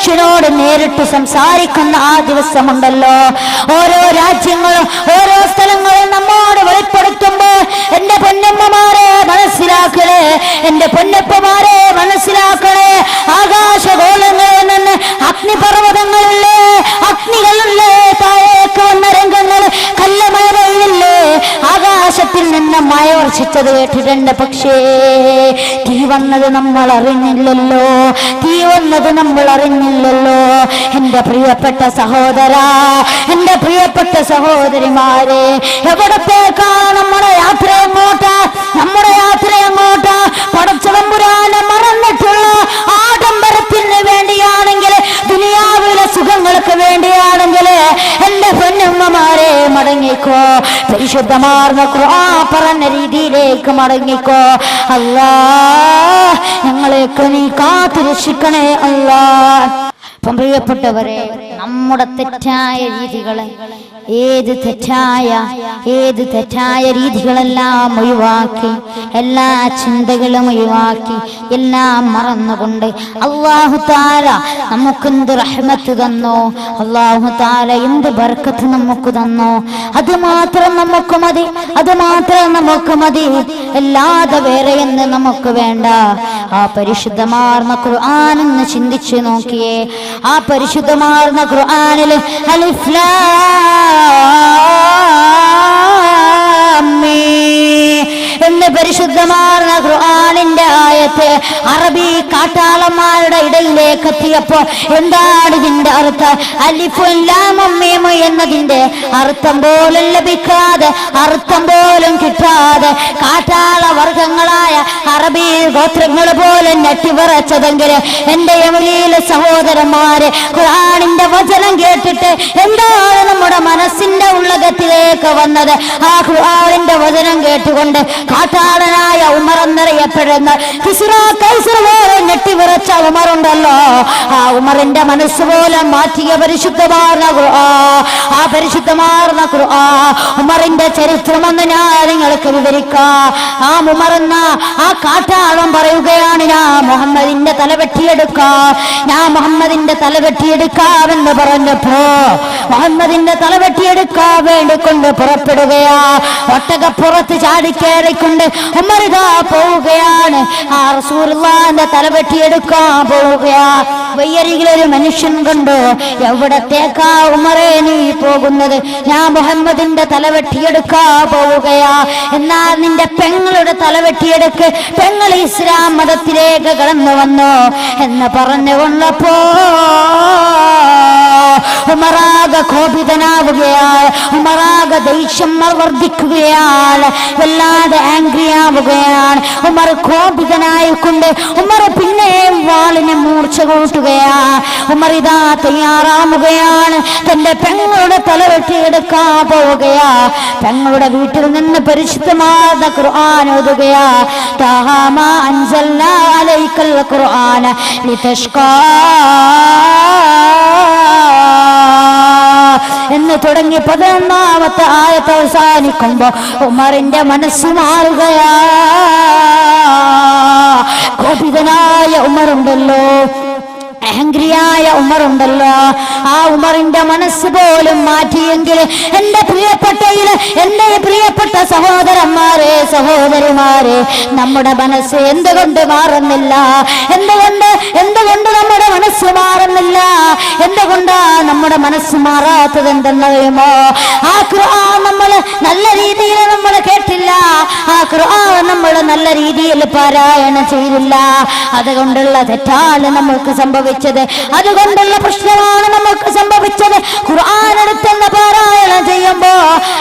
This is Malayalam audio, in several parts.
മനുഷ്യനോട് നേരിട്ട് സംസാരിക്കുന്ന ആ ദിവസമുണ്ടല്ലോ, ഓരോ രാജ്യങ്ങളും ഓരോ സ്ഥലങ്ങളും നമ്മോട് വെളിപ്പെടുത്തുമ്പോൾ എന്റെ പൊന്നമ്മമാരെ മനസ്സിലാക്കണേ, എന്റെ പൊന്നപ്പമാരെ മനസ്സിലാക്കണേ. ആകാശഗോളങ്ങളിൽ നിന്ന് അഗ്നിപർവ്വതങ്ങളില്ലേ, അഗ്നികളില്ലേ, താഴേക്ക് വന്ന രംഗങ്ങൾ, കല്ലമഴ പെയ്യില്ലേ, ആകാശത്തിൽ നിന്ന് മഴ വർഷിച്ചത് കേട്ടിട്ടുണ്ട്. പക്ഷേ തീ വന്നത് നമ്മൾ അറിഞ്ഞില്ലല്ലോ, തീ വന്നത് നമ്മൾ അറിഞ്ഞില്ലല്ലോ. എന്റെ പ്രിയപ്പെട്ട സഹോദരാ, എന്റെ പ്രിയപ്പെട്ട സഹോദരിമാരെ, എവിടത്തേക്കാണ് നമ്മുടെ യാത്ര? എങ്ങോട്ടാ നമ്മുടെ യാത്ര? എങ്ങോട്ടാ? പടച്ചതമ്പുരാനെ മറന്നിട്ടുള്ള ആഡംബരത്തിന് വേണ്ടിയാണെങ്കിൽ, ദുനിയാവിലെ സുഖങ്ങൾക്ക് വേണ്ടിയാണെങ്കിൽ എന്റെ പൊന്നമ്മമാരെ മടങ്ങിക്കോ, പരിശുദ്ധമാർന്ന ഖുർആൻ പറഞ്ഞ രീതിയിലേക്ക് മടങ്ങിക്കോ. അല്ലാ, ഞങ്ങളെയൊക്കെ നീ കാത്തു രക്ഷിക്കണേ അല്ലാ. അപ്പം പ്രിയപ്പെട്ടവരെ, നമ്മുടെ തെറ്റായ രീതികളെ, ഏത് തെറ്റായ രീതികളെല്ലാം ഒഴിവാക്കി, എല്ലാ ചിന്തകളും ഒഴിവാക്കി, എല്ലാം മറന്നുകൊണ്ട് അല്ലാഹു തആല നമുക്കെന്ത് റഹ്മത്ത് തന്നോ, അല്ലാഹു തആല എന്ത് ബർക്കത്ത് നമുക്ക് തന്നോ, അത് മാത്രം നമുക്ക് മതി, അത് മാത്രം നമുക്ക് മതി, അല്ലാതെ വേറെയൊന്നും നമുക്ക് വേണ്ട. ആ പരിശുദ്ധമാർന്ന ഖുർആൻ ഒന്ന് ചിന്തിച്ചു നോക്കിയേ. ആ പരിശുദ്ധമാർന്ന ഖുർആനിൽ അലിഫ് ലാം മീം എന്ന് പരിശുദ്ധമാർന്ന ഖുർആനിന്റെ ആയത്ത് അറബി കാട്ടാളന്മാരുടെ ഇടയിലേക്ക് എത്തിയപ്പോ എന്താണ് ഇതിന്റെ അർത്ഥം? അലിഫും ലാമും മീമും എന്നതിന്റെ അർത്ഥം പോലും ലഭിക്കാതെ, അർത്ഥം പോലും കിട്ടാതെ കാട്ടാള വർഗങ്ങളായ അറബി ഗോത്രങ്ങൾ പോലും ഞെട്ടിവിറച്ചതെങ്കിൽ എന്റെ യമലീല സഹോദരന്മാരെ, ഖുർആനിന്റെ വചനം കേട്ടിട്ട് എന്താണ് നമ്മുടെ മനസ്സിന്റെ ഉള്ളകത്തിലേക്ക് വന്നത്? ആ ഖുർആനിന്റെ വചനം കേട്ടുകൊണ്ട് കാട്ടാളനായ ഉമർ എന്നറിയപ്പെടുന്ന കിസ്റ കൈസർ പോലെ ഞെട്ടിവിറച്ച ഉമറുണ്ടല്ലോ, ആ ഉമറിന്റെ മനസ്സ് പോലെ മാറ്റിയ പരിശുദ്ധമാർന്ന ഖുർആൻ, ആ പരിശുദ്ധമാർന്ന ഖുർആൻ ഉമറിന്റെ ചരിത്രമൊന്ന് ഞാൻ നിങ്ങൾക്ക് വിവരിക്കാം. ആ ഉമർ എന്ന ആ കാട്ടാളം പറയുകയാണ്, ഞാൻ മുഹമ്മദിന്റെ തല വെട്ടിയെടുക്കാം, ഞാൻ മുഹമ്മദിന്റെ തല വെട്ടിയെടുക്കാമെന്ന് പറഞ്ഞപ്പോ മുഹമ്മദിന്റെ തല വെട്ടിയെടുക്കാൻ വേണ്ടിക്കൊണ്ട് പുറപ്പെടുകയാ. ഒട്ടകപ്പുറത്ത് ചാടിക്കേറിക്കൊണ്ട് ഉമറിതാ പോവുകയാണ്, ആ റസൂലുള്ളാഹിന്റെ തല വെട്ടിയെടുക്കാൻ പോവുകയാ. വയ്യരികിലൊരു മനുഷ്യൻ കണ്ടു, എവിടത്തേക്കാ ഉമറേ നീ പോകുന്നത്? ഞാൻ മുഹമ്മദിന്റെ തല വെട്ടിയെടുക്കാൻ പോവുകയാ. എന്നാൽ നിന്റെ പെങ്ങളുടെ തല വെട്ടിയെടുക്ക്, പെങ്ങൾ ഇസ്ലാം മതത്തിലേക്ക് കടന്നു വന്നു എന്ന് പറഞ്ഞുകൊണ്ടപ്പോ ഉമറാകെ കോപിതനാവുകയാണ്, ഉമറാകെ ദേഷ്യം വർദ്ധിക്കുകയാണ്, വല്ലാതെ ആംഗ്രി ആവുകയാണ്. ഉമർ കോപിതനായിക്കൊണ്ട് ഉമർ പിന്നെയും വാളിനെ മൂർച്ച കൂട്ടുകയാ. ഉമർ ഇതാ തയ്യാറാവുകയാണ്, തന്റെ പെങ്ങളുടെ തല വെട്ടിയെടുക്കാൻ പോവുകയാ. പെങ്ങളുടെ വീട്ടിൽ നിന്ന് പരിശുദ്ധമായ ഖുർആൻ ഓതുകയാ. തഹാ മാ അൻസൽനാ അലൈക്കൽ ഖുർആന ലിതഷ്കാ എന്ന് തുടങ്ങി 11ാമത്തെ ആയത്ത് അവസാനിക്കുമ്പോ ഉമറിന്റെ മനസ്സ് മാറുകയാ. കോപിതനായ ഉമറുണ്ടല്ലോ, അഹങ്കരിയായ ഉമറുണ്ടല്ലോ, ആ ഉമറിന്റെ മനസ്സ് പോലും മാറ്റിയെങ്കിൽ എന്റെ പ്രിയപ്പെട്ട സഹോദരന്മാരെ, സഹോദരിമാരെ, നമ്മുടെ മനസ്സ് എന്തുകൊണ്ട് മാറുന്നില്ല? എന്തുകൊണ്ട് നമ്മുടെ മനസ്സ് മാറുന്നില്ല? എന്തുകൊണ്ടാ നമ്മുടെ മനസ്സ് മാറാത്തത്? എന്തെന്നറിയുമോ? ആ ഖുർആൻ നമ്മൾ നല്ല രീതിയിൽ നമ്മൾ കേട്ടില്ല, ആ ഖുർആൻ നമ്മൾ നല്ല രീതിയിൽ പാരായണം ചെയ്തില്ല. അതുകൊണ്ടുള്ള തെറ്റാണ് നമ്മൾക്ക് സംഭവിച്ചത്, അതുകൊണ്ടുള്ള പ്രശ്നമാണ് നമുക്ക് സംഭവിച്ചത്. ഖുർആൻ എടുത്തുള്ള പാരായണം ചെയ്യുമ്പോ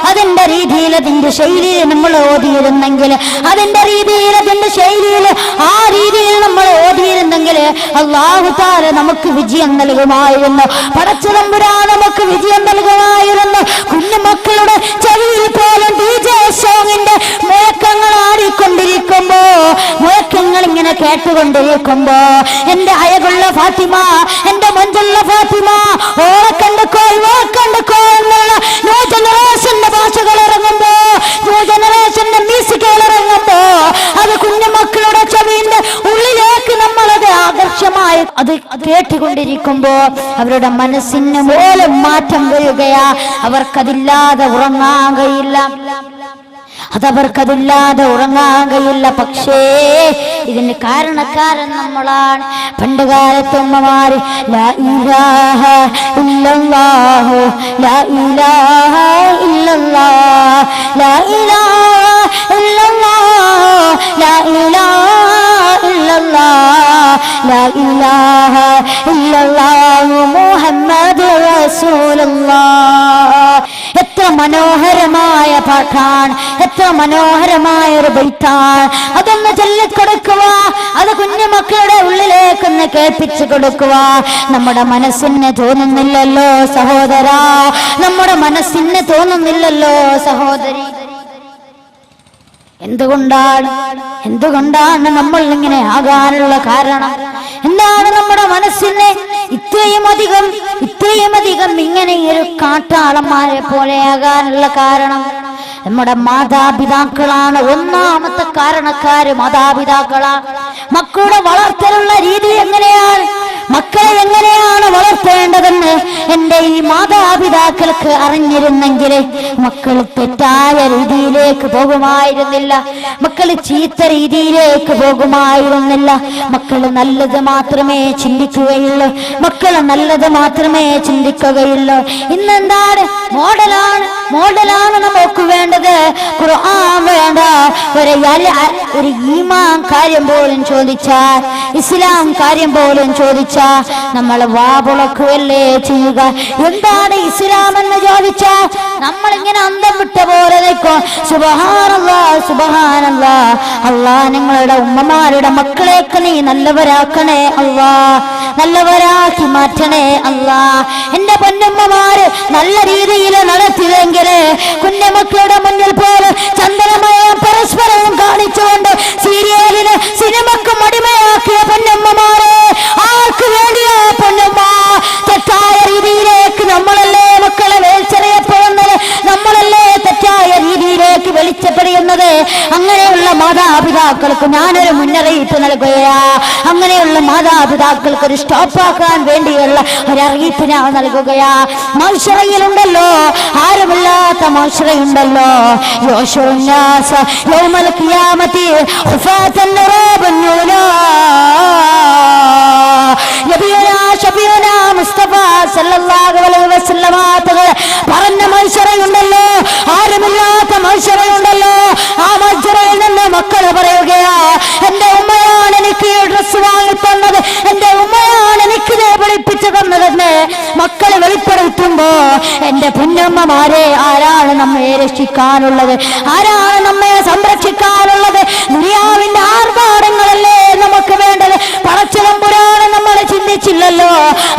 അതിന്റെ രീതിയിൽ, അതിന്റെ ശൈലിയിൽ നമ്മൾ ഓതിയിരുന്നെങ്കിൽ, അതിന്റെ രീതിയിൽ, അതിന്റെ ശൈലിയിൽ, ആ രീതിയിൽ നമ്മൾ ഓതിയിരുന്നെങ്കിൽ അല്ലാഹു തആല നമുക്ക് വിജയം നൽകുമായിരുന്നു. പടച്ചതമ്പുരാൻ നമുക്ക് വിജയം നൽകുമായിരുന്നു. കുഞ്ഞുമക്കളുടെ ചെവിയിൽ പോലും DJ സോങ്ങിന്റെ മുഴക്കങ്ങൾ ആടിക്കൊണ്ടിരിക്കുമ്പോ, മുഴക്കങ്ങൾ ഇങ്ങനെ കേട്ടുകൊണ്ടിരിക്കുമ്പോ എന്റെ അയകുള്ള ഫാത്തിമ, എന്റെ മഞ്ചുള്ള ഫാത്തിമ, ഓളക്കണ്ടക്കോ എന്നുള്ള ന്യൂ ജനറേഷന്റെ ഭാഷകൾ ഇറങ്ങുമ്പോ, ന്യൂ ജനറേഷന്റെ മ്യൂസിക്കുകൾ ഇറങ്ങുമ്പോ അത് കുഞ്ഞുമക്കളുടെ ചെവിന്റെ ഉള്ളിലേക്ക് നമ്മളത് ആകർഷമായി അത് കേട്ടുകൊണ്ടിരിക്കുമ്പോ അവരുടെ മനസ്സിന് മൂലം മാറ്റം വരികയാ. അവർക്കതില്ലാതെ ഉറങ്ങാൻ കഴിയില്ല, അതവർക്കതില്ലാതെ ഉറങ്ങാൻ കഴിയില്ല. പക്ഷേ ഇതിന് കാരണക്കാരൻ നമ്മളാണ്. പണ്ട് കാലത്ത് ഉമ്മമാര് ലാ ഇലാഹ ഇല്ലല്ലാഹു ലാ ഇലാഹ ഇല്ലല്ലാഹ് ലാ ഇലാഹ ഇല്ലല്ലാഹ് ലാ ഇലാഹ ഇല്ലല്ലാഹ് ലാ ഇലാഹ ഇല്ലല്ലാഹു മുഹമ്മദുർ റസൂലുള്ളാഹ്. എത്ര മനോഹരമായ പാട്ടാണ്, എത്ര മനോഹരമായ ഒരു ബൈത്താണ്. അതൊന്ന് ചൊല്ലിക്കൊടുക്കുക, അത് കുഞ്ഞുമക്കളുടെ ഉള്ളിലേക്കൊന്ന് കേൾപ്പിച്ചു കൊടുക്കുക. നമ്മുടെ മനസ്സിന് തോന്നുന്നില്ലല്ലോ സഹോദരാ, നമ്മുടെ മനസ്സിന് തോന്നുന്നില്ലല്ലോ സഹോദരി. എന്തുകൊണ്ടാണ് നമ്മൾ ഇങ്ങനെ ആകാനുള്ള കാരണം? എന്താണ് നമ്മുടെ മനസ്സിനെ ഇത്രയും അധികം ഇങ്ങനെ ഒരു കാട്ടാളന്മാരെ പോലെ ആകാനുള്ള കാരണം? നമ്മുടെ മാതാപിതാക്കളാണ് ഒന്നാമത്തെ കാരണക്കാര്. മാതാപിതാക്കളാണ്. മക്കളുടെ വളർത്തലുള്ള രീതി എങ്ങനെയാണ്, മക്കളെ എങ്ങനെയാണ് വളർത്തേണ്ടതെന്ന് എൻ്റെ ഈ മാതാപിതാക്കൾക്ക് അറിഞ്ഞിരുന്നെങ്കിൽ മക്കൾ തെറ്റായ രീതിയിലേക്ക് പോകുമായിരുന്നില്ല, മക്കൾ ചീത്ത രീതിയിലേക്ക് പോകുമായിരുന്നില്ല. മക്കൾ നല്ലത് മാത്രമേ ചിന്തിക്കുകയുള്ളൂ, മക്കൾ നല്ലത് മാത്രമേ ചിന്തിക്കുകയുള്ളൂ. ഇന്നെന്താണ് മോഡലാണ് നമുക്ക് വേണ്ടത്. ഖുർആൻ വേണ്ട, ഒരു ഈമാൻ കാര്യം പോലും ചോദിച്ചാൽ, ഇസ്ലാം കാര്യം പോലും ചോദിച്ചാൽ നമ്മൾ വാപുളക്കുകയല്ലേ ചെയ്യുക. എന്താണ് ഇസ്ലാം എന്ന് ചോദിച്ചാൽ നമ്മളിങ്ങനെ അന്തം വിട്ട പോലെ നിൽക്കും. സുബ്ഹാനല്ലാഹ് സുബ്ഹാനല്ലാഹ്. അല്ലാഹ് നിങ്ങളുടെ ഉമ്മമാരുടെ മക്കളെയൊക്കെ നീ നല്ലവരാക്കണേ അല്ലാ, നല്ലവരാക്കി മാറ്റണേ അല്ലാ. എന്റെ പൊന്നുമ്മമാര് നല്ല രീതിയിൽ നടത്തിയെങ്കിൽ കുഞ്ഞുമക്കളുടെ മുന്നിൽ പോലും ചന്ദനമയം പരസ്പരം കാണിച്ചുകൊണ്ട് സിനിമക്ക് മടിമയാക്കിയ പൊന്നമ്മമാരെ ആർക്ക് വേണ്ടിയാ പൊന്നമ്മ? തെറ്റായ രീതിയിലേക്ക് നമ്മളല്ലേ മക്കളെ വലിച്ചെറിയപ്പെടുന്നത്, നമ്മളല്ലേ തെറ്റായ രീതിയിലേക്ക് വലിച്ചെറിയുന്നത്. അങ്ങനെയുള്ള മാതാപിതാക്കൾക്ക് ഞാനൊരു മുന്നറിയിപ്പ് നൽകുകയാ. അങ്ങനെയുള്ള മാതാപിതാക്കൾക്ക് ഒരു സ്റ്റോപ്പാക്കാൻ വേണ്ടിയുള്ള ഒരറിയിപ്പ് ഞാൻ നൽകുകയാ. മൗശറയിലുണ്ടല്ലോ, ആരുമില്ലാത്ത മൗശറയുണ്ടല്ലോ. യോശുന്നാസ യൗമൽ ഖിയാമത്തി ഖുഫാതൻ റാബൻ നുലാ. നബിയുനാ ഷഫീഉനാ മുസ്തഫ സല്ലല്ലാഹു അലൈഹി വസല്ലമ തങ്ങൾ പറഞ്ഞ മൗശറയുണ്ടല്ലോ, ആരുമില്ലാത്ത മൗശറയുണ്ടല്ലോ. ആ മൗശറയിൽ നിന്ന് മക്കൾ പറയുകയാ, എന്റെ ഉമ്മയാണ് എനിക്ക് ഡ്രസ് വാങ്ങി തന്നത്, എന്റെ ഉമ്മയാണ് എനിക്ക് പഠിപ്പിച്ചു തന്നതെന്ന് മക്കളെ വെളിപ്പെടുത്തുമ്പോ എന്റെ പൊന്നമ്മമാരെ ആരാണ് നമ്മെ രക്ഷിക്കാനുള്ളത്, ആരാണ് നമ്മെ സംരക്ഷിക്കാനുള്ളത്? ദുനിയാവിന്റെ ആർഭാടങ്ങളല്ലേ നമുക്ക് വേണ്ടത്. പടച്ചതമ്പുരാനെ നമ്മൾ ചിന്തിച്ചില്ലല്ലോ,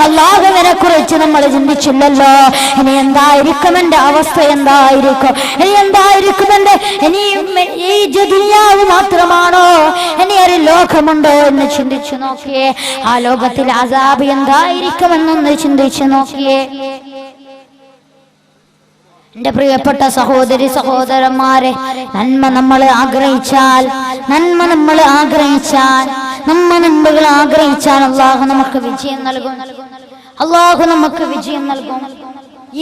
അല്ലാഹുവിനെ കുറിച്ച് നമ്മൾ ചിന്തിച്ചില്ലല്ലോ. ഇനി എന്തായിരിക്കും എന്റെ അവസ്ഥ, എന്തായിരിക്കും ഇനി എന്തായിരിക്കും എന്റെ ഈ ദുനിയാവ് മാത്രമാണോ, ഇനി ഒരു ലോകമുണ്ടോ എന്ന് ചിന്തിച്ചു നോക്കിയേ. ആ ലോകത്തിൽ അസാബ് എന്തായിരിക്കുമെന്നൊന്ന് ചിന്തിച്ചു നോക്കിയേ. എന്റെ പ്രിയപ്പെട്ട സഹോദരി സഹോദരന്മാരെ, നന്മ നമ്മൾ ആഗ്രഹിച്ചാൽ അള്ളാഹു നമുക്ക് വിജയം നൽകും, അള്ളാഹു നമുക്ക് വിജയം നൽകും.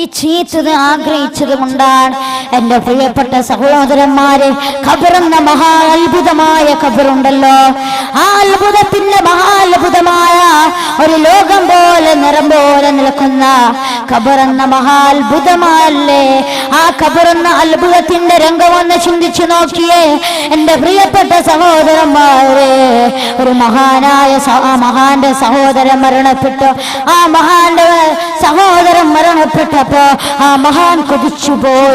ഈ ചീത്തത് ആഗ്രഹിച്ചത് കൊണ്ടാണ് എന്റെ പ്രിയപ്പെട്ട സഹോദരന്മാരെ, ഖബറെന്ന മഹാ അത്ഭുതമായ ഖബറുണ്ടല്ലോ, ആ അത്ഭുതത്തിന്റെ മഹാത്ഭുതമായ ഒരു ലോകം പോലെ നിറം പോലെ നിൽക്കുന്ന ഖബറെന്ന മഹാ അത്ഭുതമല്ലേ. ആ ഖബറെന്ന അത്ഭുതത്തിന്റെ രംഗമൊന്ന് ചിന്തിച്ചു നോക്കിയേ എന്റെ പ്രിയപ്പെട്ട സഹോദരന്മാരെ. ഒരു മഹാന്റെ സഹോദരൻ മരണപ്പെട്ടു. ആ മഹാന്റെ സഹോദരൻ മരണപ്പെട്ടപ്പോ ആ മഹാൻ കൊതിച്ചുപോയി.